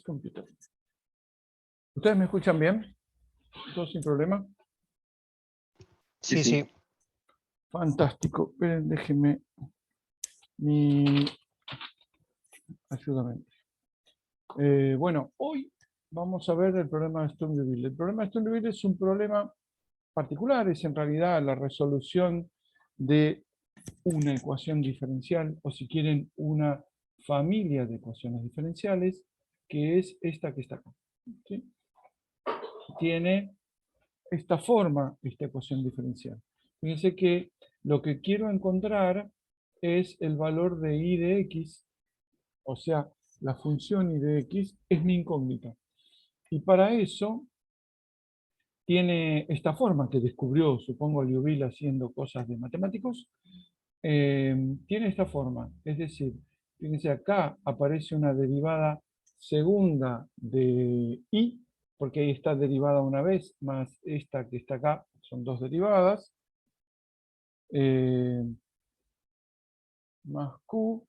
computer. ¿Ustedes me escuchan bien? ¿Todo sin problema? Sí, sí. Fantástico. Esperen, déjenme ayúdame. Bueno, hoy vamos a ver el problema de Sturm-Liouville. El problema de Sturm-Liouville es un problema particular, es en realidad la resolución de una ecuación diferencial, o si quieren, una familia de ecuaciones diferenciales, que es esta que está acá. ¿Sí? Tiene esta forma, esta ecuación diferencial. Fíjense que lo que quiero encontrar es el valor de y de x, o sea, la función y de x es mi incógnita. Y para eso tiene esta forma que descubrió, supongo, Liouville haciendo cosas de matemáticos. Tiene esta forma, es decir, fíjense acá aparece una derivada segunda de y, porque ahí está derivada una vez, más esta que está acá, son dos derivadas, más q,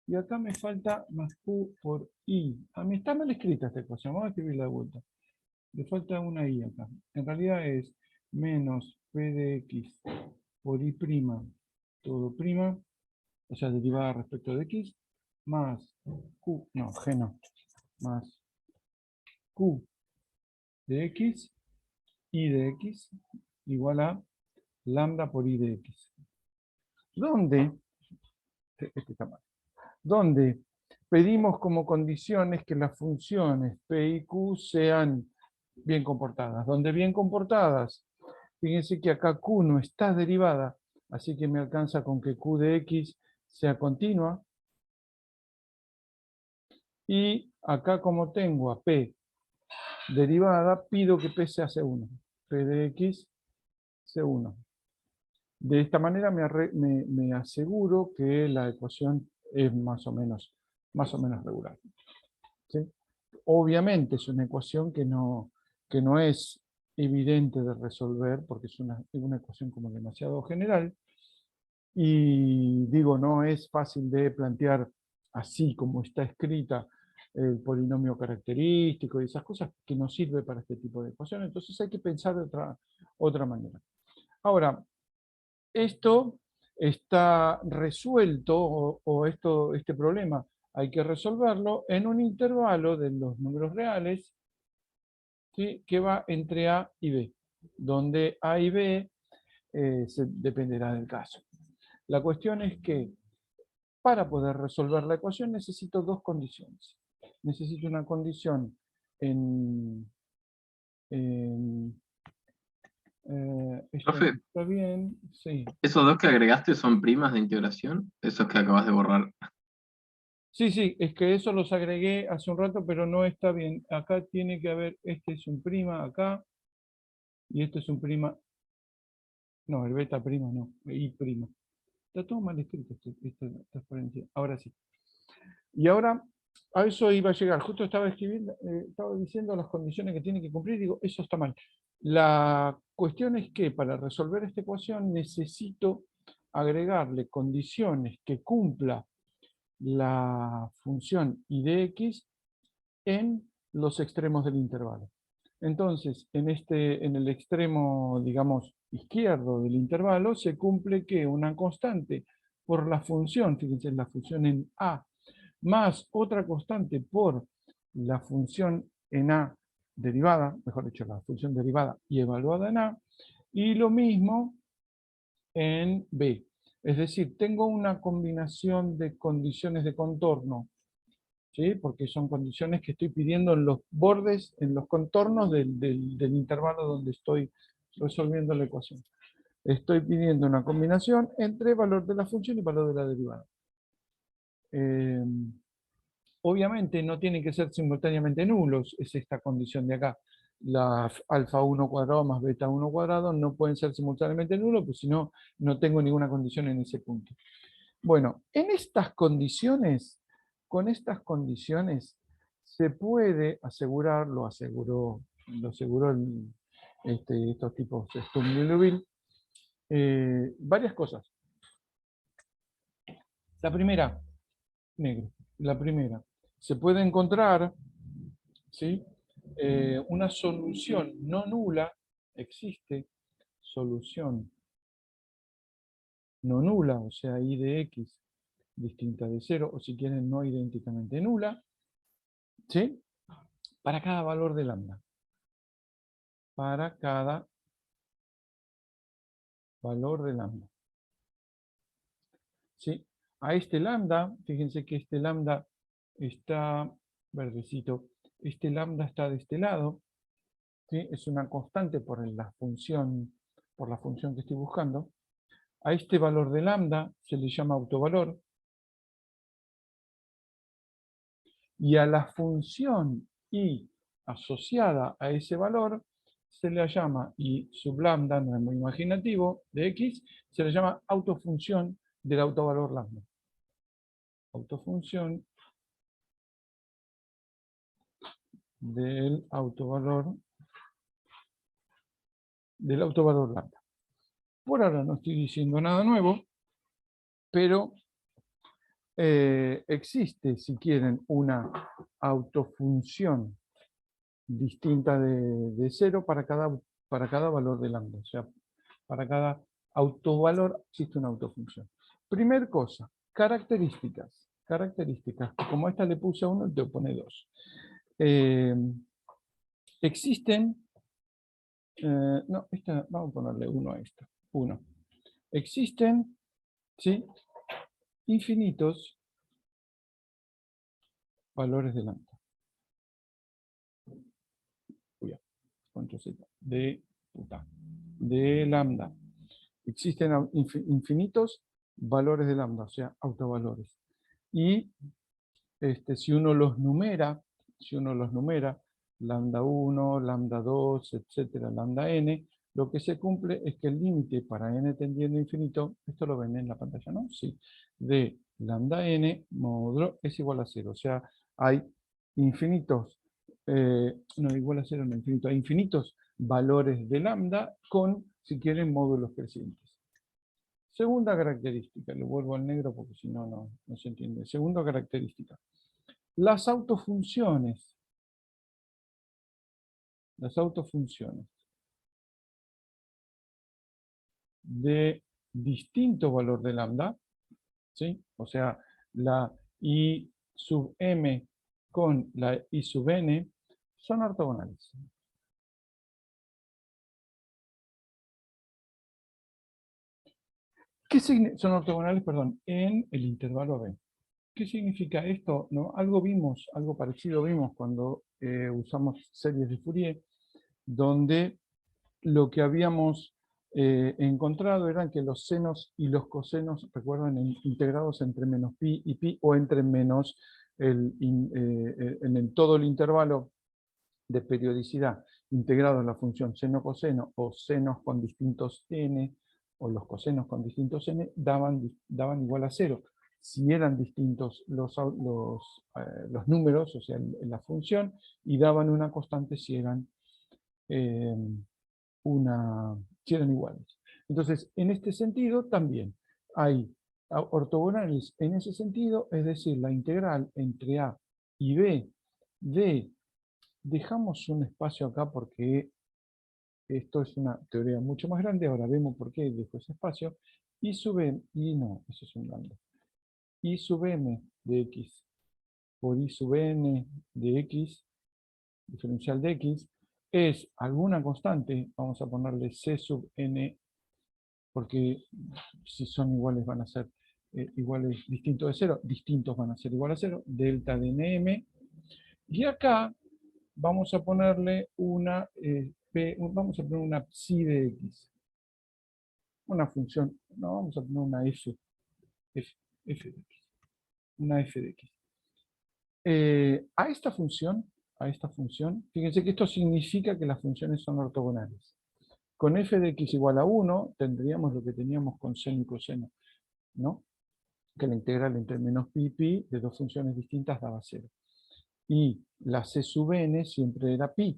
y acá me falta más q por i. A mí está mal escrita esta ecuación, vamos a escribirla de vuelta. Le falta una i acá. En realidad es menos p de x por i' todo prima, o sea, derivada respecto de x, más q, no, g no, más q de x, i de x, igual a lambda por i de x. ¿Dónde? Este está mal. Donde pedimos como condiciones que las funciones p y q sean bien comportadas. Donde bien comportadas, fíjense que acá q no está derivada, así que me alcanza con que q de x sea continua. Y acá como tengo a p derivada, pido que p sea C1. P de x, C1. De esta manera me aseguro que la ecuación es más o menos regular. ¿Sí? Obviamente es una ecuación que no es evidente de resolver, porque es una ecuación como demasiado general, y digo, no es fácil de plantear así como está escrita el polinomio característico y esas cosas que no sirve para este tipo de ecuaciones, entonces hay que pensar de otra manera. Ahora, esto está resuelto, o este problema hay que resolverlo en un intervalo de los números reales, ¿sí?, que va entre A y B, donde A y B dependerá del caso. La cuestión es que para poder resolver la ecuación necesito dos condiciones. Necesito una condición esto Profe, no está bien, sí. ¿esos dos que agregaste son primas de integración? Esos que acabas de borrar. Sí, sí, es que eso los agregué hace un rato, pero no está bien. Acá tiene que haber, este es un prima acá, y este es un prima, no, el beta prima no, i prima. Está todo mal escrito esta transparencia. Ahora sí. Y ahora, a eso iba a llegar. Justo estaba estaba diciendo las condiciones que tiene que cumplir, digo, eso está mal. La cuestión es que para resolver esta ecuación necesito agregarle condiciones que cumpla la función y de x en los extremos del intervalo. Entonces, en el extremo, digamos, izquierdo del intervalo, se cumple que una constante por la función, fíjense, la función en A, más otra constante por la función en A derivada, mejor dicho, la función derivada y evaluada en A, y lo mismo en B. Es decir, tengo una combinación de condiciones de contorno, ¿sí?, porque son condiciones que estoy pidiendo en los bordes, en los contornos del intervalo donde estoy resolviendo la ecuación. Estoy pidiendo una combinación entre valor de la función y valor de la derivada. Obviamente no tienen que ser simultáneamente nulos, es esta condición de acá. La alfa 1 cuadrado más beta 1 cuadrado no pueden ser simultáneamente nulos, pues si no, no tengo ninguna condición en ese punto. Bueno, en estas condiciones, con estas condiciones, se puede asegurar, lo aseguró estos tipos de Sturm-Liouville, varias cosas. La primera, negro, la primera, se puede encontrar, ¿sí? Una solución no nula, existe solución no nula, o sea, I de X distinta de 0, o si quieren no idénticamente nula, ¿sí? Para cada valor de lambda. Para cada valor de lambda. ¿Sí? A este lambda, fíjense que este lambda está verdecito, este lambda está de este lado, ¿sí? Es una constante por la función que estoy buscando. A este valor de lambda se le llama autovalor, y a la función i asociada a ese valor se le llama, y sub lambda, no es muy imaginativo, de x, se le llama autofunción del autovalor lambda. Autofunción del autovalor lambda. Por ahora no estoy diciendo nada nuevo, pero existe, si quieren, una autofunción distinta de 0 para cada valor de lambda. O sea, para cada autovalor existe una autofunción. Primer cosa, características. Características. Como a esta le puse a 1, te pone 2. Existen... no, vamos a ponerle 1 a esta. 1. Existen, ¿sí?, infinitos valores de lambda. De lambda. Existen infinitos valores de lambda, o sea, autovalores. Y si uno los numera, lambda 1, lambda 2, etcétera, lambda n, lo que se cumple es que el límite para n tendiendo a infinito, esto lo ven en la pantalla, ¿no? Sí, de lambda n módulo es igual a 0. O sea, hay infinitos, no, igual a 0 no, infinito, hay infinitos valores de lambda con, si quieren, módulos crecientes. Segunda característica, le vuelvo al negro porque si no, no se entiende. Segunda característica. Las autofunciones de distinto valor de lambda, ¿sí? O sea, la I sub m con la I sub n son ortogonales. Son ortogonales, perdón, en el intervalo B. ¿Qué significa esto? ¿No? Algo parecido vimos cuando usamos series de Fourier, donde lo que habíamos encontrado eran que los senos y los cosenos, recuerdan, integrados entre menos pi y pi, o entre menos en todo el intervalo de periodicidad integrado en la función seno-coseno, o senos con distintos n, o los cosenos con distintos n, daban igual a 0. Si eran distintos los números, o sea, la función, y daban una constante si eran si eran iguales. Entonces, en este sentido también hay ortogonales en ese sentido, es decir, la integral entre a y b de, dejamos un espacio acá porque esto es una teoría mucho más grande, ahora vemos por qué dejo ese espacio, y sub m, y no, eso es un lambda, y sub m de x por i sub n de x, diferencial de x, es alguna constante, vamos a ponerle c sub n, porque si son iguales van a ser iguales distintos de 0, distintos van a ser igual a 0, delta de nm, y acá vamos a ponerle vamos a poner una psi de x, una función, no, vamos a poner una f de x, una f de x. A esta función, fíjense que esto significa que las funciones son ortogonales. Con f de x igual a 1 tendríamos lo que teníamos con seno y coseno, ¿no? Que la integral entre menos pi y pi de dos funciones distintas daba 0. Y la c sub n siempre era pi.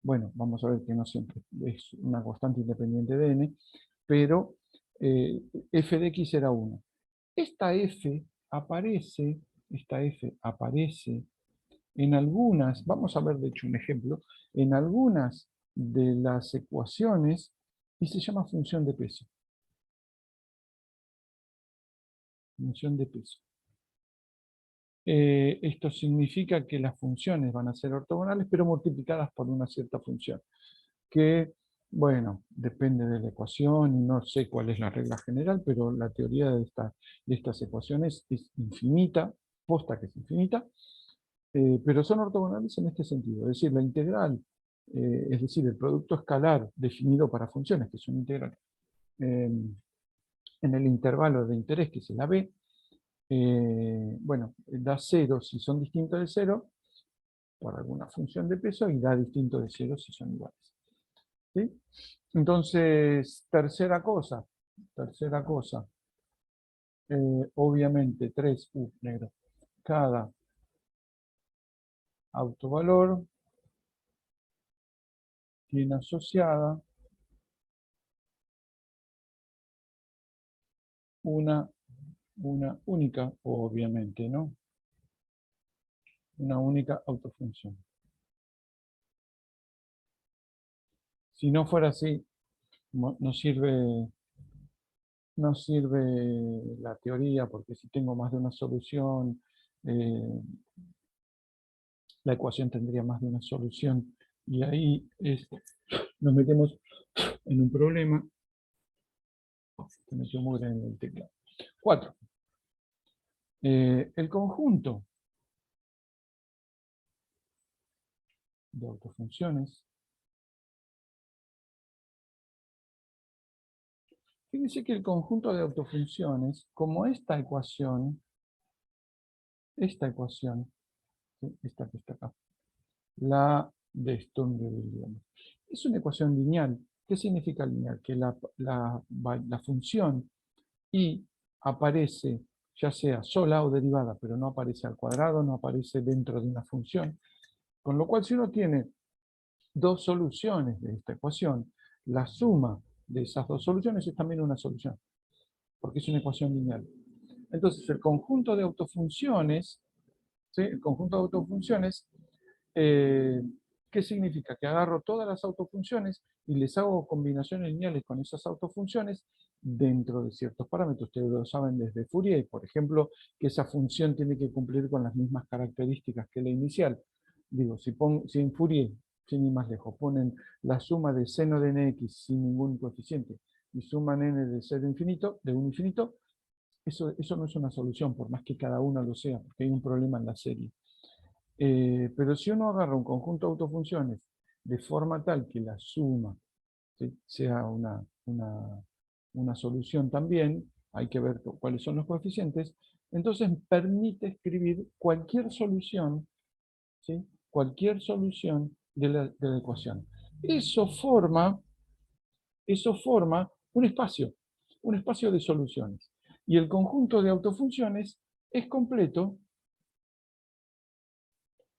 Bueno, vamos a ver que no siempre, es una constante independiente de n, pero f de x era 1. Esta f aparece esta f aparece en algunas, vamos a ver de hecho un ejemplo, en algunas de las ecuaciones y se llama función de peso. Función de peso. Esto significa que las funciones van a ser ortogonales, pero multiplicadas por una cierta función. Que, bueno, depende de la ecuación y no sé cuál es la regla general, pero la teoría de estas ecuaciones es infinita, posta que es infinita, pero son ortogonales en este sentido. Es decir, la integral, es decir, el producto escalar definido para funciones, que es una integral, en el intervalo de interés, que es la b, bueno, da 0 si son distintos de 0 por alguna función de peso y da distinto de 0 si son iguales. ¿Sí? Entonces, tercera cosa, obviamente 3, negro, cada autovalor tiene asociada una única, obviamente, ¿no? Una única autofunción. Si no fuera así, no sirve la teoría, porque si tengo más de una solución, la ecuación tendría más de una solución, y ahí nos metemos en un problema. Se metió mugre en el teclado. 4. El conjunto de autofunciones. Fíjense que el conjunto de autofunciones, como esta ecuación, ¿sí? Esta que está acá, la de Sturm-Liouville, es una ecuación lineal. ¿Qué significa lineal? Que la función y aparece ya sea sola o derivada, pero no aparece al cuadrado, no aparece dentro de una función. Con lo cual, si uno tiene dos soluciones de esta ecuación, la suma de esas dos soluciones es también una solución, porque es una ecuación lineal. Entonces, el conjunto de autofunciones, ¿sí? El conjunto de autofunciones, eh, ¿qué significa? Que agarro todas las autofunciones y les hago combinaciones lineales con esas autofunciones dentro de ciertos parámetros. Ustedes lo saben desde Fourier, por ejemplo, que esa función tiene que cumplir con las mismas características que la inicial. Digo, si en Fourier, sin ir más lejos, ponen la suma de seno de nx sin ningún coeficiente y suman n de 0 infinito, de 1 infinito, eso no es una solución, por más que cada una lo sea, porque hay un problema en la serie. Pero si uno agarra un conjunto de autofunciones de forma tal que la suma, ¿sí?, sea una solución también, hay que ver cuáles son los coeficientes, entonces permite escribir cualquier solución, ¿sí?, cualquier solución de la ecuación. Eso forma un espacio de soluciones. Y el conjunto de autofunciones es completo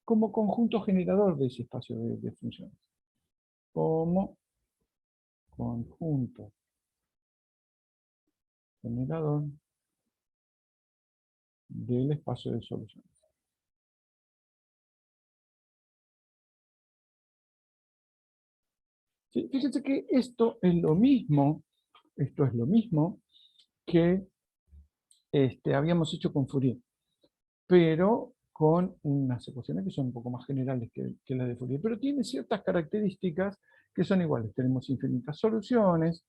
como conjunto generador de ese espacio de funciones. Como conjunto generador del espacio de soluciones. Sí, fíjense que esto es lo mismo que habíamos hecho con Fourier, pero con unas ecuaciones que son un poco más generales que las de Fourier, pero tiene ciertas características que son iguales. Tenemos infinitas soluciones.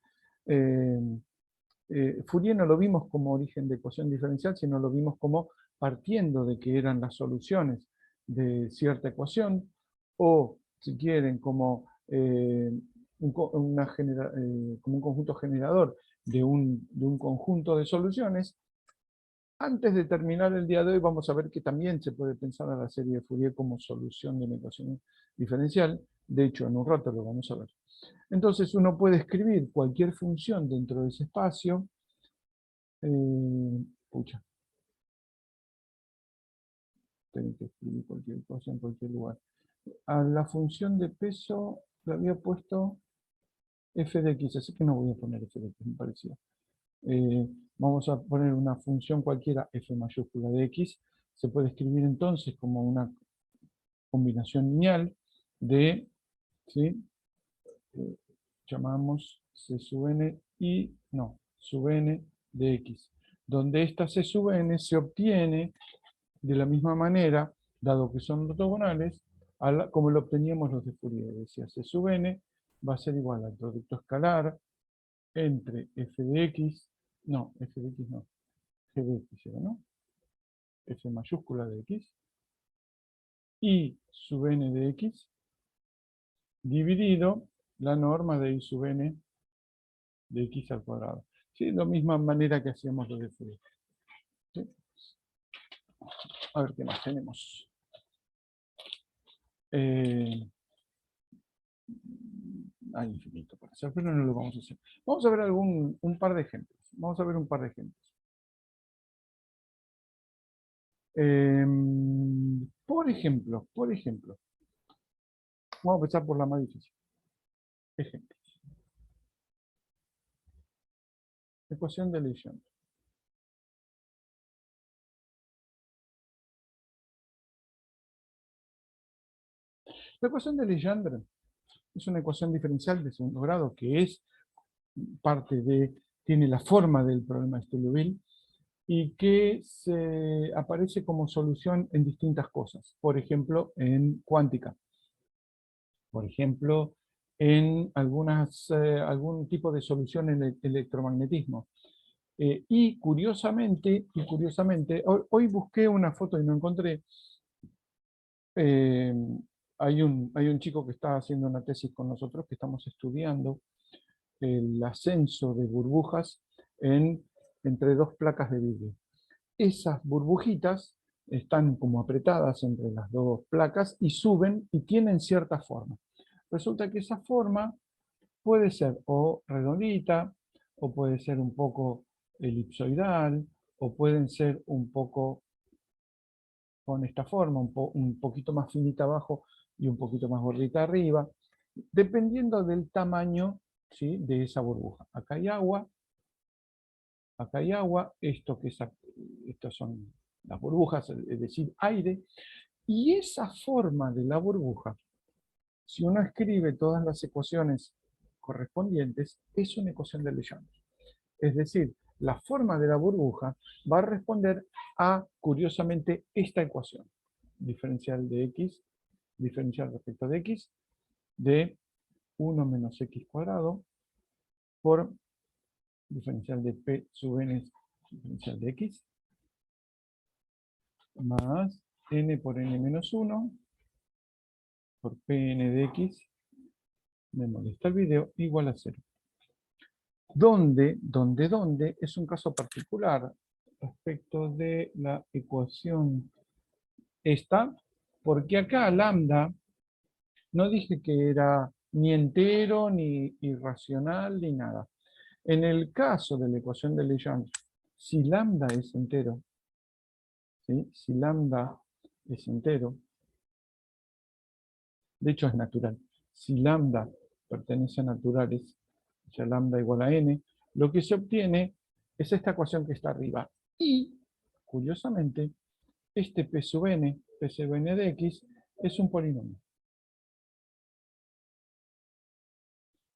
Fourier no lo vimos como origen de ecuación diferencial, sino lo vimos como partiendo de que eran las soluciones de cierta ecuación, o, si quieren, como, como un conjunto generador de un conjunto de soluciones. Antes de terminar el día de hoy, vamos a ver que también se puede pensar a la serie de Fourier como solución de una ecuación diferencial. De hecho, en un rato lo vamos a ver. Entonces, uno puede escribir cualquier función dentro de ese espacio. Pucha. Tengo que escribir cualquier cosa en cualquier lugar. A la función de peso le había puesto f de x, así que no voy a poner f de x, me parecía. Vamos a poner una función cualquiera, f mayúscula de x, se puede escribir entonces como una combinación lineal de, ¿sí? Llamamos C sub n y, no, sub n de x, donde esta C sub n se obtiene de la misma manera, dado que son ortogonales, como lo obteníamos los de Fourier. Decía, C sub n va a ser igual al producto escalar entre f de x, no, f de x no, g de x era, ¿no? F mayúscula de x, y sub n de x, dividido la norma de y sub n de x al cuadrado. ¿Sí? De la misma manera que hacíamos lo de Fourier. ¿Sí? A ver qué más tenemos. Hay infinito para hacer, pero no lo vamos a hacer. Vamos a ver un par de ejemplos. Vamos a ver un par de ejemplos. Por ejemplo, vamos a empezar por la más difícil. Ejemplo. Ecuación de Legendre. La ecuación de Legendre es una ecuación diferencial de segundo grado que es parte de, tiene la forma del problema de Liouville y que se aparece como solución en distintas cosas. Por ejemplo, en cuántica. Por ejemplo, en algún tipo de solución en el electromagnetismo. Y curiosamente, hoy busqué una foto y no encontré. eh, hay un chico que está haciendo una tesis con nosotros que estamos estudiando el ascenso de burbujas entre dos placas de vidrio. Esas burbujitas están como apretadas entre las dos placas y suben y tienen cierta forma. Resulta que esa forma puede ser o redondita, o puede ser un poco elipsoidal, o pueden ser un poco con esta forma, un poquito más finita abajo y un poquito más gordita arriba, dependiendo del tamaño, ¿sí?, de esa burbuja. Acá hay agua, estas son las burbujas, es decir, aire, y esa forma de la burbuja, si uno escribe todas las ecuaciones correspondientes, es una ecuación de Legendre. Es decir, la forma de la burbuja va a responder a, curiosamente, esta ecuación. Diferencial de x, diferencial respecto de x, de 1 menos x cuadrado por diferencial de p sub n diferencial de x, más n por n menos 1 por pn de x, me molesta el video, igual a 0. Donde es un caso particular respecto de la ecuación esta, porque acá lambda no dije que era ni entero, ni irracional, ni nada. En el caso de la ecuación de Legendre, si lambda es entero, ¿sí?, si lambda es entero, de hecho es natural, si lambda pertenece a naturales, o sea, lambda igual a n, lo que se obtiene es esta ecuación que está arriba. Y, curiosamente, este p sub n de x, es un polinomio.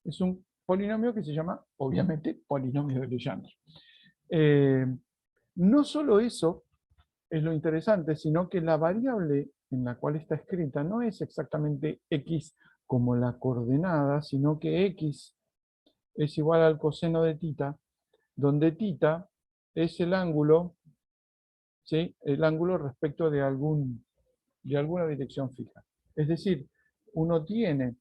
Es un polinomio que se llama, obviamente, polinomio de Legendre. No solo eso es lo interesante, sino que la variable en la cual está escrita no es exactamente x como la coordenada, sino que x es igual al coseno de θ, donde θ es el ángulo, ¿sí?, el ángulo respecto de alguna dirección fija. Es decir, uno tiene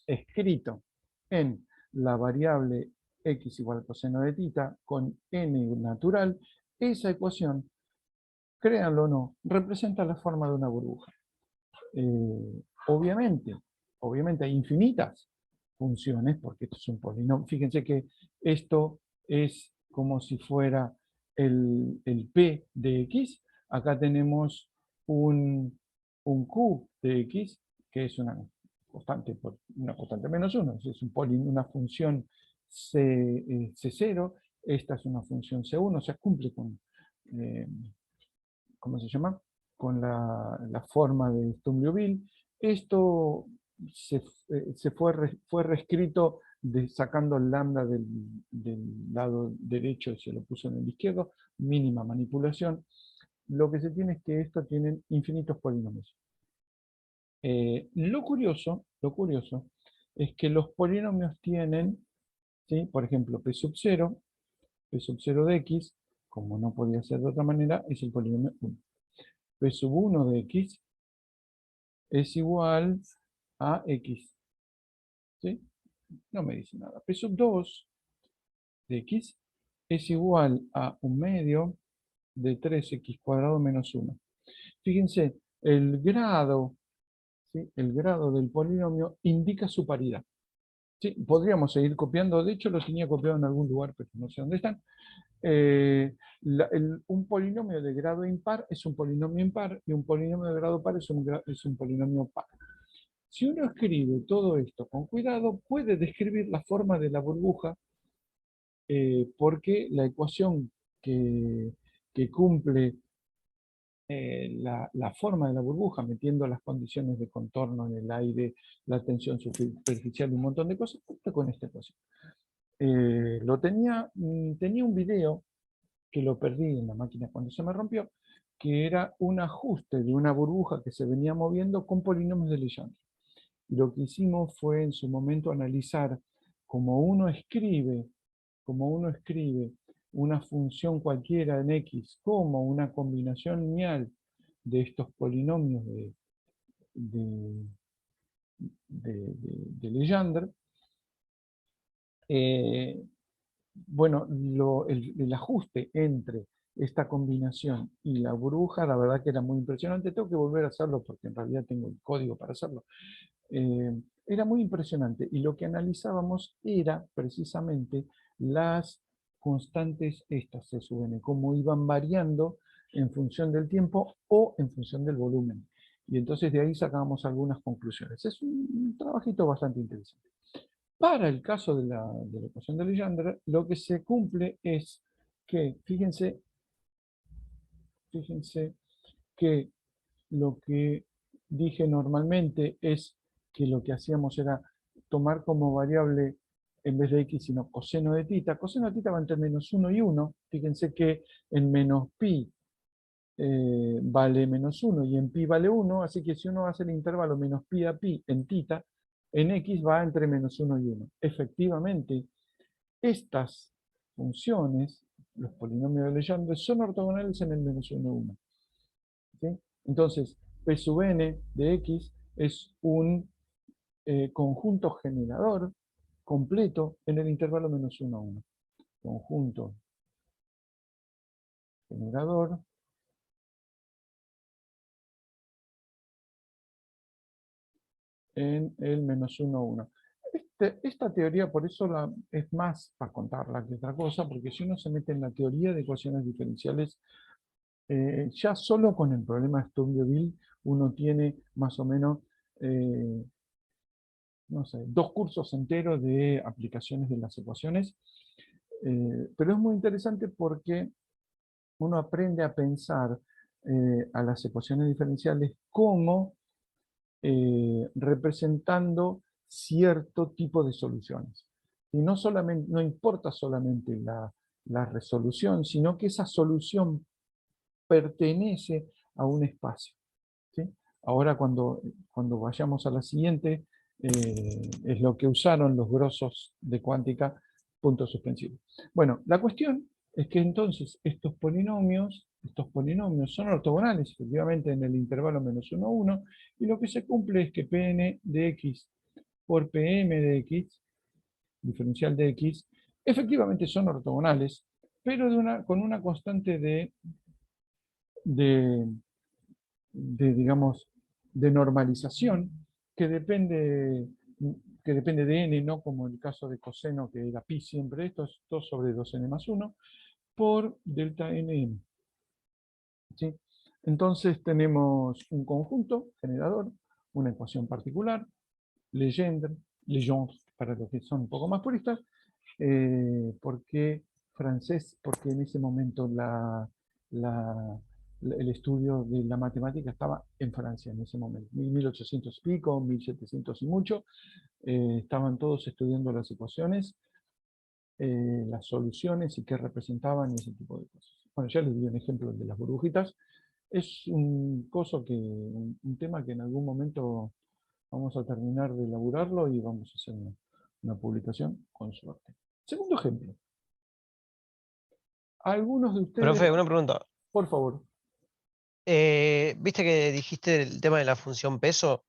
escrito en la variable x igual al coseno de θ con n natural, esa ecuación, créanlo o no, representa la forma de una burbuja. Obviamente hay infinitas funciones, porque esto es un polinomio. Fíjense que esto es como si fuera el p de x. Acá tenemos un q de x, que es una constante menos 1, es una función C0, esta es una función C1, o sea, cumple ¿cómo se llama? Con la forma de Sturm-Liouville. Esto fue reescrito sacando el lambda del lado derecho y se lo puso en el izquierdo, mínima manipulación. Lo que se tiene es que esto tiene infinitos polinomios. Lo curioso es que los polinomios tienen, ¿sí? Por ejemplo, P sub 0 de x, como no podía ser de otra manera, es el polinomio 1. P sub 1 de x es igual a x. ¿Sí? No me dice nada. P sub 2 de x es igual a 1 medio de 3x cuadrado menos 1. Fíjense, el grado, ¿sí? El grado del polinomio indica su paridad. ¿Sí? Podríamos seguir copiando, de hecho lo tenía copiado en algún lugar, pero no sé dónde están. Un polinomio de grado impar es un polinomio impar y un polinomio de grado par es un polinomio par. Si uno escribe todo esto con cuidado, puede describir la forma de la burbuja, porque la ecuación que cumple la forma de la burbuja, metiendo las condiciones de contorno en el aire, la tensión superficial y un montón de cosas, cumple con esta ecuación. Tenía un video que lo perdí en la máquina cuando se me rompió, que era un ajuste de una burbuja que se venía moviendo con polinomios de Legendre. Y lo que hicimos fue en su momento analizar cómo uno escribe una función cualquiera en X como una combinación lineal de estos polinomios de, de Legendre. Bueno, el ajuste entre esta combinación y la burbuja, la verdad que era muy impresionante. Tengo que volver a hacerlo porque en realidad tengo el código para hacerlo. Era muy impresionante y lo que analizábamos era precisamente las constantes estas se suben, cómo iban variando en función del tiempo o en función del volumen. Y entonces de ahí sacábamos algunas conclusiones. Es un trabajito bastante interesante. Para el caso de la ecuación de Legendre, lo que se cumple es que, fíjense que lo que dije normalmente es que lo que hacíamos era tomar como variable, en vez de x, sino coseno de tita. Coseno de tita va entre menos 1 y 1. Fíjense que en menos pi vale menos 1 y en pi vale 1, así que si uno hace el intervalo menos pi a pi en tita, en x va entre menos 1 y 1. Efectivamente, estas funciones, los polinomios de Legendre, son ortogonales en el menos 1, 1. ¿Sí? Entonces, P sub n de x es un conjunto generador completo en el intervalo menos 1 a 1. Conjunto generador en el menos 1 a 1. Esta teoría, por eso es más para contarla que otra cosa, porque si uno se mete en la teoría de ecuaciones diferenciales, ya solo con el problema de Sturm-Liouville uno tiene más o menos, no sé, 2 cursos enteros de aplicaciones de las ecuaciones, pero es muy interesante porque uno aprende a pensar a las ecuaciones diferenciales como representando cierto tipo de soluciones. Y no importa solamente la resolución, sino que esa solución pertenece a un espacio. ¿Sí? Ahora cuando vayamos a la siguiente, es lo que usaron los grosos de cuántica, punto suspensivo. Bueno, la cuestión es que entonces estos polinomios son ortogonales, efectivamente, en el intervalo menos 1 a 1, y lo que se cumple es que Pn de x por Pm de x, diferencial de x, efectivamente son ortogonales, pero con una constante de, digamos, de normalización que depende, de n, no como el caso de coseno, que era pi siempre, esto es 2 sobre 2n más 1, por delta nm. ¿Sí? Entonces tenemos un conjunto generador, una ecuación particular, Legendre, para los que son un poco más puristas, porque francés, porque en ese momento la el estudio de la matemática estaba en Francia en ese momento, 1800 y pico, 1700 y mucho, estaban todos estudiando las ecuaciones, las soluciones y qué representaban y ese tipo de cosas. Bueno, ya les di un ejemplo de las burbujitas. Es un tema que en algún momento vamos a terminar de elaborarlo y vamos a hacer una publicación con suerte. Segundo ejemplo. Algunos de ustedes, Profe, una pregunta. por favor. ¿Viste que dijiste el tema de la función peso?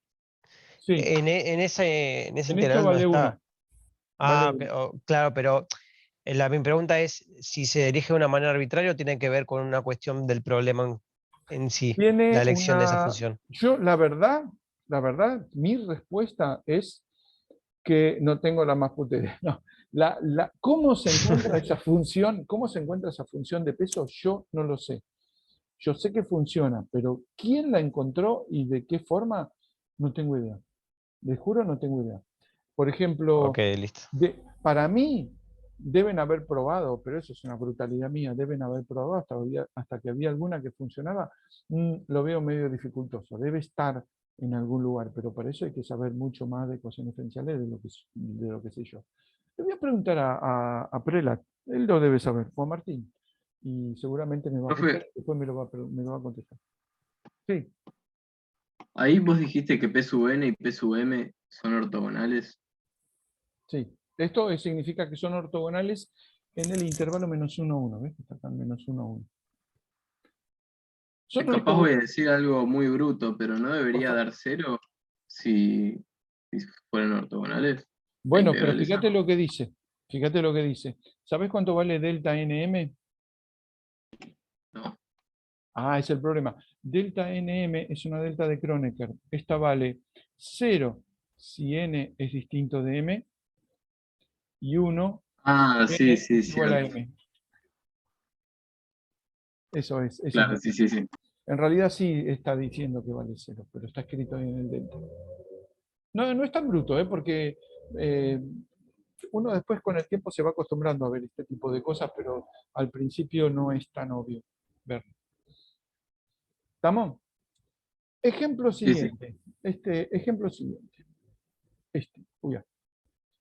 Sí, En ese en esta integral no vale está. 1. Vale Ah, ok, 1. claro, pero mi pregunta es si se elige de una manera arbitraria o tiene que ver con una cuestión del problema en sí, la Tiene elección de esa una... función. Yo, la verdad, mi respuesta es que no tengo la más puta idea. No. ¿Cómo se encuentra esa función? ¿Cómo se encuentra esa función de peso? Yo no lo sé. Yo sé que funciona, pero quién la encontró y de qué forma, no tengo idea. Les juro, no tengo idea. Por Ok, ejemplo, listo. para mí deben haber probado, pero eso es una brutalidad mía, deben haber probado hasta que había alguna que funcionaba. Lo veo medio dificultoso. Debe estar en algún lugar, pero para eso hay que saber mucho más de ecuaciones diferenciales de lo que sé yo. Le voy a preguntar a Prelat, él lo debe saber, Juan Martín, y seguramente me va a Profe, contestar, después me lo va a contestar. Sí, ahí vos dijiste que P sub n y P sub m son ortogonales. sí. Esto significa que son ortogonales en el intervalo -1, 1, ¿ves? Está acá en -1, 1. Son Capaz voy a ortogonales. decir algo muy bruto, pero ¿no debería dar cero si, si fueran ortogonales? La Bueno, pero integral esa. fíjate lo que dice. Fíjate lo que dice. ¿Sabes cuánto vale delta nm? No. Ah, es el problema. Delta nm es una delta de Kronecker. Esta vale 0 si n es distinto de m y 1 Ah, si sí, n sí, es igual a cierto. m. Eso es, esa es la Claro, sí, sí, sí. En realidad sí está diciendo que vale 0, pero está escrito ahí en el delta. No, no es tan bruto, porque eh, uno después con el tiempo se va acostumbrando a ver este tipo de cosas, pero al principio no es tan obvio verlo. ¿Estamos? Ejemplo Sí, sí. siguiente. Ejemplo siguiente. Uy,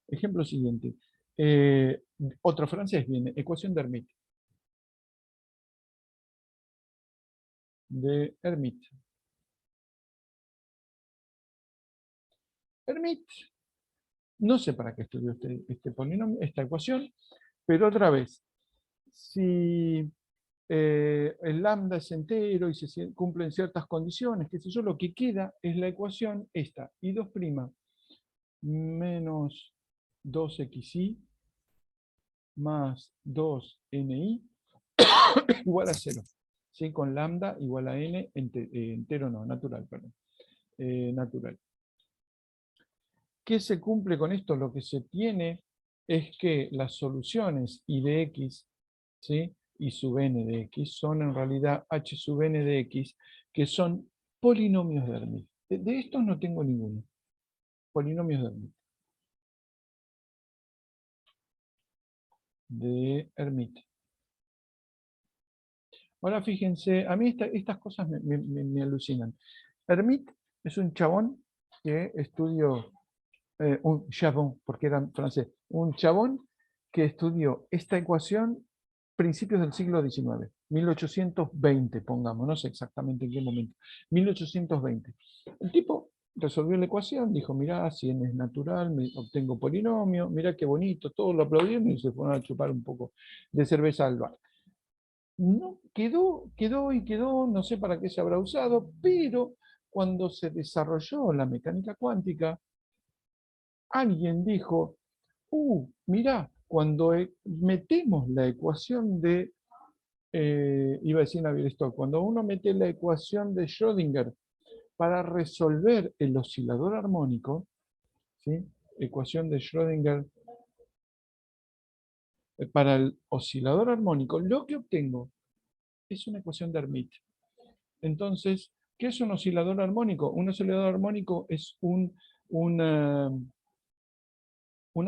ejemplo siguiente. Otro francés viene. Ecuación de Hermite. De Hermite. Hermite, no sé para qué estudió este polinomio, esta ecuación, pero otra vez, si el lambda es entero y se cumplen ciertas condiciones, qué sé yo, lo que queda es la ecuación esta, i2' menos 2xi más 2ni igual a 0. ¿Sí? Con lambda igual a n, entero no, natural, perdón. Natural. ¿Qué se cumple con esto? Lo que se tiene es que las soluciones I de x, ¿sí? Y sub n de x son en realidad h sub n de x, que son polinomios de Hermite. De estos no tengo ninguno. Polinomios de Hermite. De Hermite. Ahora fíjense, a mí estas cosas me alucinan. Hermite es un chabón que estudió, un chabón, porque era francés, un chabón que estudió esta ecuación principios del siglo XIX, 1820, pongamos, no sé exactamente en qué momento, 1820. El tipo resolvió la ecuación, dijo, mirá, si n es natural, obtengo polinomio, mirá qué bonito, todos lo aplaudieron y se fueron a chupar un poco de cerveza al bar. No, quedó, no sé para qué se habrá usado, pero cuando se desarrolló la mecánica cuántica, alguien dijo, mirá, cuando metemos la ecuación de, iba a decir Navier-Stokes, cuando uno mete la ecuación de Schrödinger para resolver el oscilador armónico, ¿sí? Ecuación de Schrödinger para el oscilador armónico, lo que obtengo es una ecuación de Hermite. Entonces, ¿qué es un oscilador armónico? Un oscilador armónico es una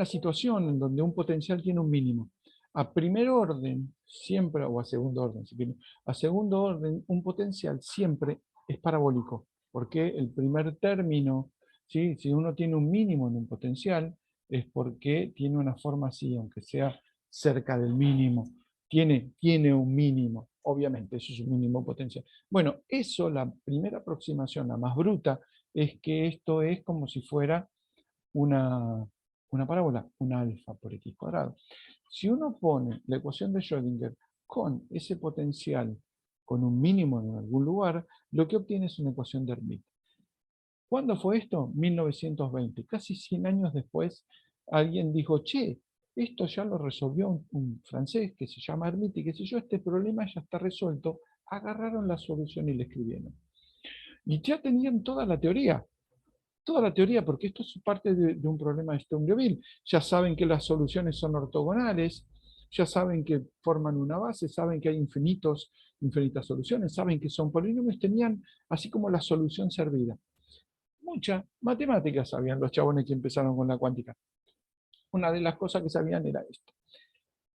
situación en donde un potencial tiene un mínimo. A primer orden, siempre, o a segundo orden, si quieren, a segundo orden, un potencial siempre es parabólico, porque el primer término, ¿sí? Si uno tiene un mínimo en un potencial, es porque tiene una forma así, aunque sea cerca del mínimo, tiene un mínimo, obviamente, eso es un mínimo potencial. Bueno, eso, la primera aproximación, la más bruta, es que esto es como si fuera una parábola, un alfa por x cuadrado. Si uno pone la ecuación de Schrödinger con ese potencial, con un mínimo en algún lugar, lo que obtiene es una ecuación de Hermite. ¿Cuándo fue esto? 1920. Casi 100 años después, alguien dijo, che, esto ya lo resolvió un francés que se llama Hermite, y que si yo, este problema ya está resuelto. Agarraron la solución y le escribieron. Y ya tenían toda la teoría, porque esto es parte de un problema de Sturm-Liouville. Ya saben que las soluciones son ortogonales, ya saben que forman una base, saben que hay infinitas soluciones, saben que son polinomios, tenían así como la solución servida. Mucha matemática sabían los chabones que empezaron con la cuántica. Una de las cosas que sabían era esto.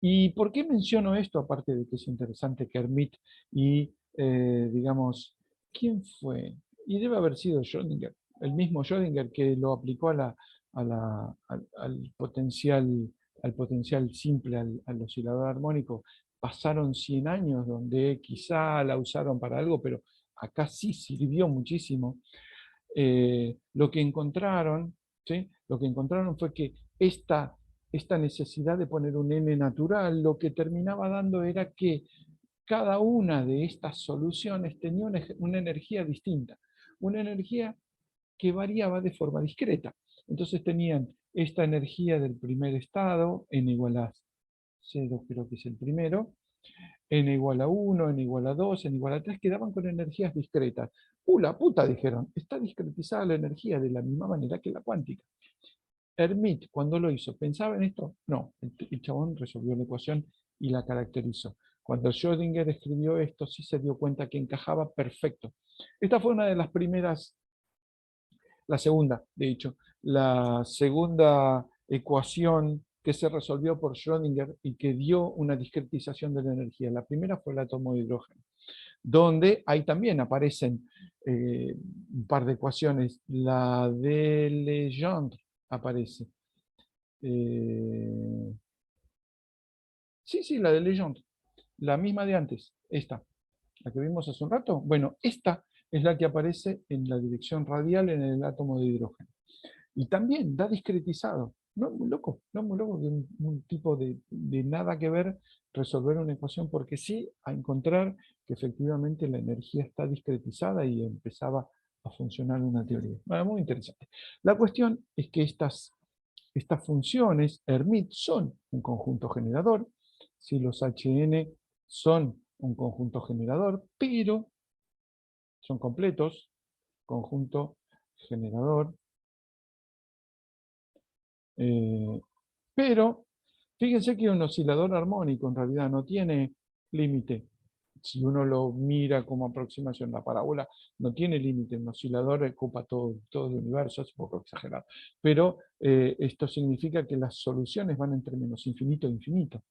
¿Y por qué menciono esto? Aparte de que es interesante que Hermite y, digamos, ¿quién fue? Y debe haber sido Schrödinger, el mismo Schrödinger que lo aplicó al potencial simple, al oscilador armónico. Pasaron 100 años donde quizá la usaron para algo, pero acá sí sirvió muchísimo. Lo que encontraron, ¿sí? Lo que encontraron fue que esta necesidad de poner un n natural, lo que terminaba dando era que cada una de estas soluciones tenía una energía distinta, una energía que variaba de forma discreta. Entonces tenían esta energía del primer estado, n igual a 0, creo que es el primero, n igual a 1, n igual a 2, n igual a 3, quedaban con energías discretas. La puta, dijeron, está discretizada la energía de la misma manera que la cuántica. Hermite, cuando lo hizo, ¿pensaba en esto? No, el chabón resolvió la ecuación y la caracterizó. Cuando Schrödinger escribió esto, sí se dio cuenta que encajaba perfecto. Esta fue una de las primeras, la segunda, de hecho, la segunda ecuación que se resolvió por Schrödinger y que dio una discretización de la energía. La primera fue el átomo de hidrógeno, donde ahí también aparecen un par de ecuaciones. La de Legendre aparece. Sí, la de Legendre, la misma de antes, esta, la que vimos hace un rato. Bueno, esta es la que aparece en la dirección radial en el átomo de hidrógeno. Y también da discretizado. No muy loco, que un tipo de nada que ver resolver una ecuación, porque sí a encontrar que efectivamente la energía está discretizada y empezaba a funcionar una teoría. Bueno, muy interesante. La cuestión es que estas funciones Hermite son un conjunto generador, si los Hn son un conjunto generador, pero son completos, conjunto generador, pero fíjense que un oscilador armónico en realidad no tiene límite. Si uno lo mira como aproximación, la parábola no tiene límite. Un oscilador ocupa todo el universo, es un poco exagerado. Pero esto significa que las soluciones van entre menos infinito e infinito.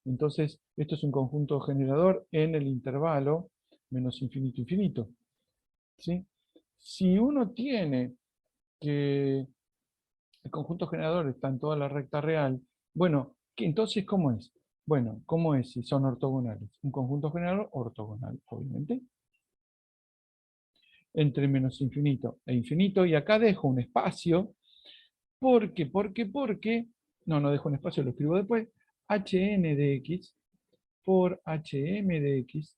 Entonces, esto es un conjunto generador en el intervalo menos infinito infinito. ¿Sí? Si uno tiene que el conjunto generador está en toda la recta real, bueno, entonces, ¿cómo es? Bueno, ¿cómo es si son ortogonales? Un conjunto generador ortogonal, obviamente, entre menos infinito e infinito, y acá dejo un espacio, porque, no dejo un espacio, lo escribo después, Hn de x por Hm de x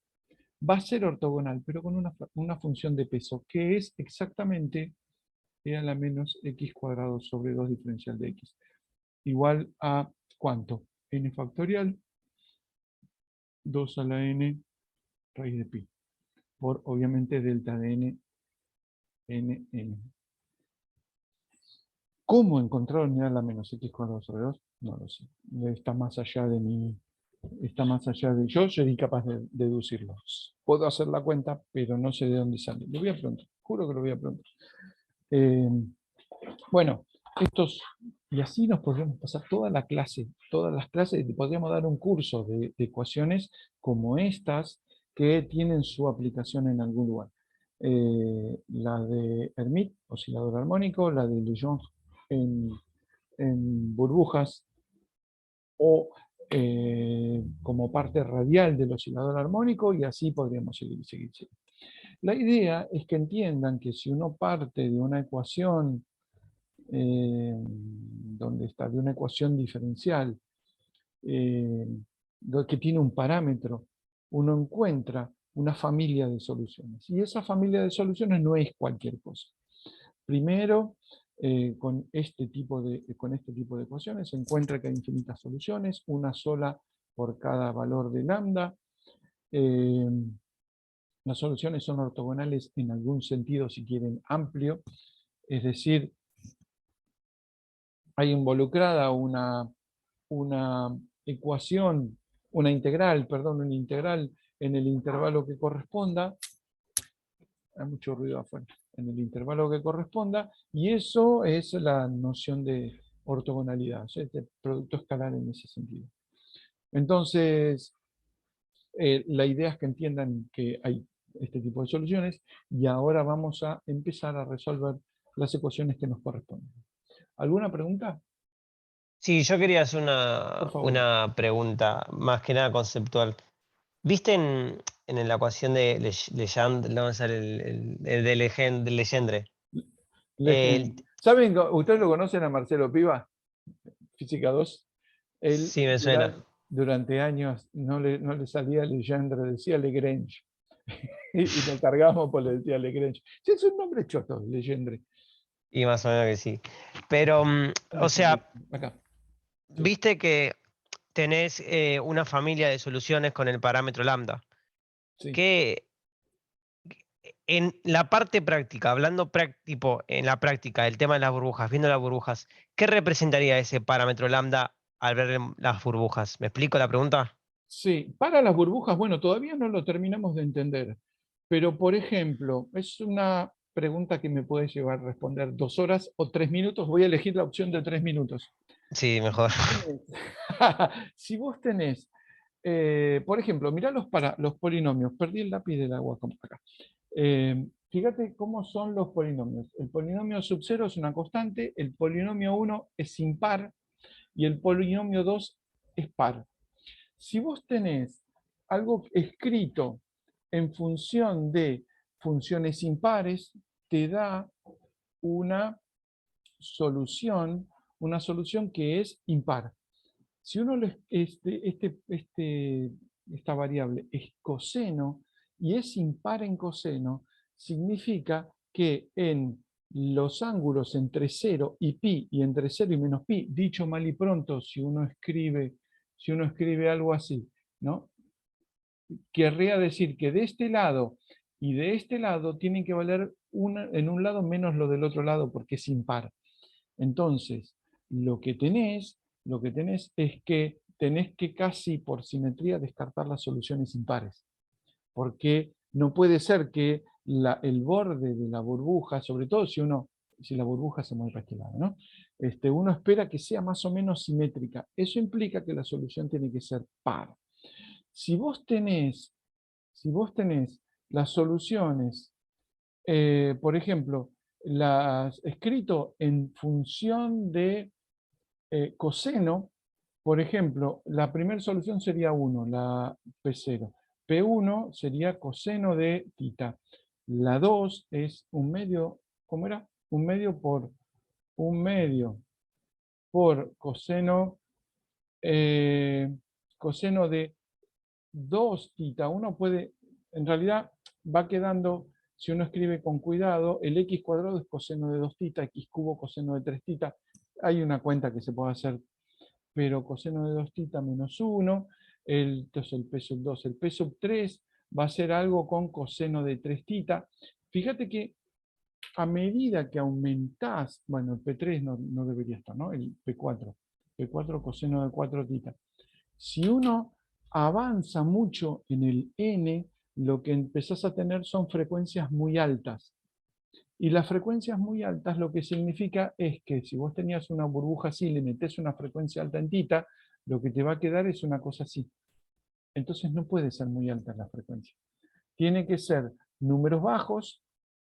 va a ser ortogonal, pero con una función de peso, que es exactamente e a la menos x cuadrado sobre 2 diferencial de x. Igual a, ¿cuánto? N factorial, 2 a la n raíz de pi, por obviamente delta de n. ¿Cómo encontrar unidad a la menos x cuadrado sobre 2? No lo sé. Está más allá de mí. Está más allá de yo, soy incapaz de deducirlo. Puedo hacer la cuenta, pero no sé de dónde sale. Lo voy a preguntar, juro que lo voy a preguntar. Bueno, estos Y así nos podríamos pasar toda la clase, todas las clases, y podríamos dar un curso de ecuaciones como estas que tienen su aplicación en algún lugar. La de Hermite, oscilador armónico, la de Legendre en burbujas, o como parte radial del oscilador armónico, y así podríamos seguir. La idea es que entiendan que si uno parte de una ecuación, donde está de una ecuación diferencial, que tiene un parámetro, uno encuentra una familia de soluciones. Y esa familia de soluciones no es cualquier cosa. Primero, con este tipo de ecuaciones se encuentra que hay infinitas soluciones, una sola por cada valor de lambda. Las soluciones son ortogonales en algún sentido, si quieren, amplio, es decir, hay involucrada una ecuación, una integral en el intervalo que corresponda. Hay mucho ruido afuera. En el intervalo que corresponda, y eso es la noción de ortogonalidad, o sea, de producto escalar en ese sentido. Entonces, la idea es que entiendan que hay este tipo de soluciones, y ahora vamos a empezar a resolver las ecuaciones que nos corresponden. ¿Alguna pregunta? Sí, yo quería hacer Por favor. una pregunta, más que nada conceptual. ¿Viste en la ecuación de Legendre, no, el de Legendre? El- ¿Saben? ¿Ustedes lo conocen a Marcelo Piva? Física 2. Él sí, me suena. durante años no le salía Legendre, decía Lagrange. Y lo cargamos por le decía Lagrange. Sí, es un nombre choto, Legendre. Y más o menos que sí. Pero, o sea, Acá. Sí. viste que tenés una familia de soluciones con el parámetro lambda. Sí. Que en la parte práctica, hablando tipo en la práctica, el tema de las burbujas, viendo las burbujas, ¿qué representaría ese parámetro lambda al ver las burbujas? ¿Me explico la pregunta? Sí, para las burbujas, bueno, todavía no lo terminamos de entender. Pero, por ejemplo, es una pregunta que me puede llevar a responder 2 horas o 3 minutos. Voy a elegir la opción de 3 minutos. Sí, mejor. Si vos tenés, por ejemplo, mirá los polinomios. Perdí el lápiz del agua como acá. Fíjate cómo son los polinomios. El polinomio sub 0 es una constante, el polinomio 1 es impar y el polinomio 2 es par. Si vos tenés algo escrito en función de funciones impares, te da una solución, que es impar. Si uno esta variable es coseno y es impar en coseno, significa que en los ángulos entre 0 y pi y entre 0 y menos pi, dicho mal y pronto, si uno escribe algo así, ¿no? Querría decir que de este lado y de este lado tienen que valer en un lado menos lo del otro lado porque es impar. Entonces, lo que tenés es que tenés que casi por simetría descartar las soluciones impares, porque no puede ser que el borde de la burbuja, sobre todo si la burbuja se mueve para este lado, ¿no? Uno espera que sea más o menos simétrica. Eso implica que la solución tiene que ser par. Si vos tenés, las soluciones, por ejemplo, las escrito en función de coseno, por ejemplo, la primera solución sería 1, la P0. P1 sería coseno de tita. La 2 es un medio, ¿cómo era? Un medio por coseno de 2 tita. Uno puede, en realidad, va quedando, si uno escribe con cuidado, el x cuadrado es coseno de 2 tita, x cubo coseno de 3 tita. Hay una cuenta que se puede hacer, pero coseno de 2 tita menos 1, entonces el P sub 2, el P sub 3 va a ser algo con coseno de 3 tita. Fíjate que a medida que aumentás, bueno, el P3 no debería estar, ¿no? El P4 coseno de 4 tita. Si uno avanza mucho en el n, lo que empezás a tener son frecuencias muy altas. Y las frecuencias muy altas lo que significa es que si vos tenías una burbuja así, le metés una frecuencia alta en tita, lo que te va a quedar es una cosa así. Entonces no puede ser muy alta la frecuencia. Tiene que ser números bajos,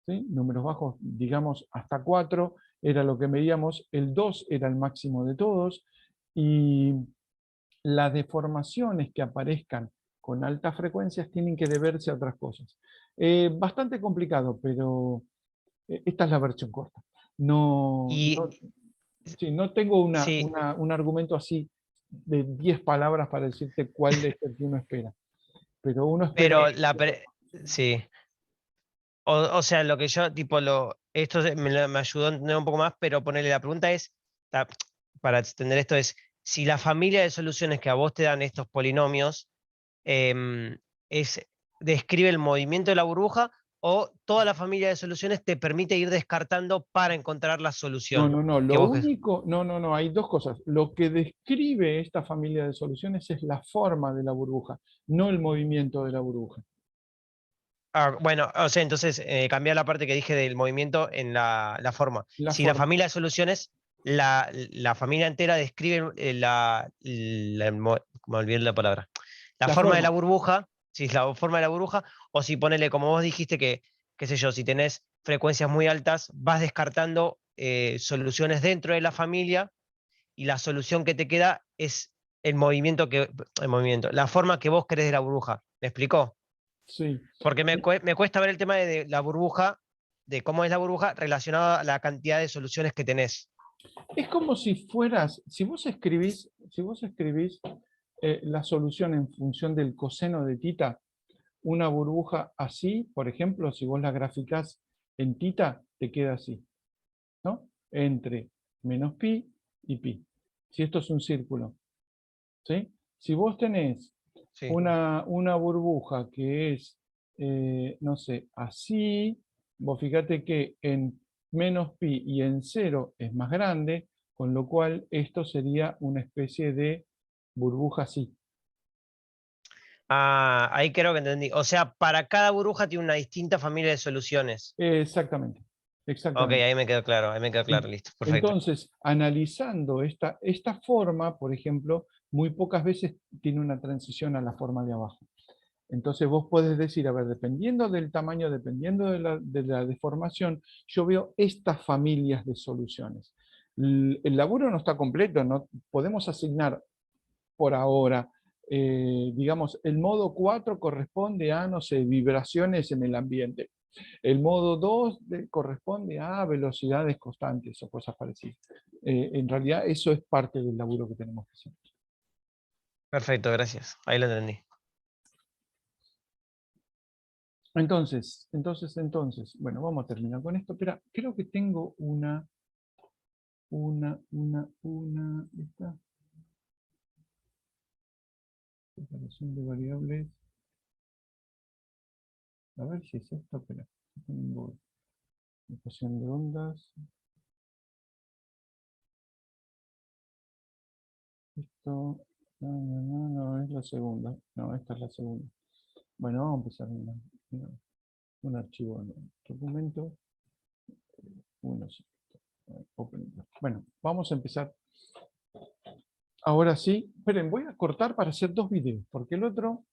¿sí? Números bajos, digamos, hasta 4 era lo que medíamos, el 2 era el máximo de todos, y las deformaciones que aparezcan con altas frecuencias tienen que deberse a otras cosas. Bastante complicado, pero esta es la versión corta. No, Y sí, no tengo sí, un argumento así de 10 palabras para decirte cuál es el que uno espera. Pero uno espera... pero sí. O sea, lo que yo, tipo, esto me ayudó a entender un poco más, pero ponerle la pregunta es, ta- para extender esto es, si la familia de soluciones que a vos te dan estos polinomios em, describe el movimiento de la burbuja o toda la familia de soluciones te permite ir descartando para encontrar la No, solución no, no. que Lo vos... único, no, no, no. Hay dos cosas. Lo que describe esta familia de soluciones es la forma de la burbuja, no el movimiento de la burbuja. Bueno, o sea, entonces cambiar la parte que dije del movimiento en la forma. La Si la forma. familia de soluciones, la familia entera describe me olvidé la palabra. La La forma de la forma. burbuja, si es la forma de la burbuja, o si ponele, como vos dijiste, que, qué sé yo, si tenés frecuencias muy altas, vas descartando soluciones dentro de la familia y la solución que te queda es el movimiento, la forma que vos querés de la burbuja. ¿Me explicó? Sí. Porque me cuesta ver el tema de la burbuja, de cómo es la burbuja relacionada a la cantidad de soluciones que tenés. Es como si fueras, si vos escribís la solución en función del coseno de tita, una burbuja así, por ejemplo, si vos la graficás en tita, te queda así, ¿no? Entre menos pi y pi. Si esto es un círculo, ¿sí? Si vos tenés Sí. una burbuja que es, no sé, así, vos fíjate que en menos pi y en cero es más grande, con lo cual esto sería una especie de burbuja así. Ah, ahí creo que entendí. O sea, para cada burbuja tiene una distinta familia de soluciones. Exactamente, Ok, exactamente. ahí me quedó claro, ahí me quedó claro, listo, perfecto. Entonces, analizando esta forma, por ejemplo, muy pocas veces tiene una transición a la forma de abajo. Entonces vos podés decir, a ver, dependiendo del tamaño, dependiendo de la deformación, yo veo estas familias de soluciones. El laburo no está completo, no podemos asignar por ahora, digamos, el modo 4 corresponde a, no sé, vibraciones en el ambiente. El modo 2 corresponde a velocidades constantes o cosas parecidas. En realidad eso es parte del laburo que tenemos que hacer. Perfecto, gracias. Ahí lo entendí. Entonces, bueno, vamos a terminar con esto, pero creo que tengo esta separación de variables. A ver si es esto, pero tengo ecuación de ondas. Esto, no, es la segunda. No, esta es la segunda. Bueno, vamos a empezar un archivo en el documento. Bueno, vamos a empezar. Ahora sí, esperen, voy a cortar para hacer dos videos, porque el otro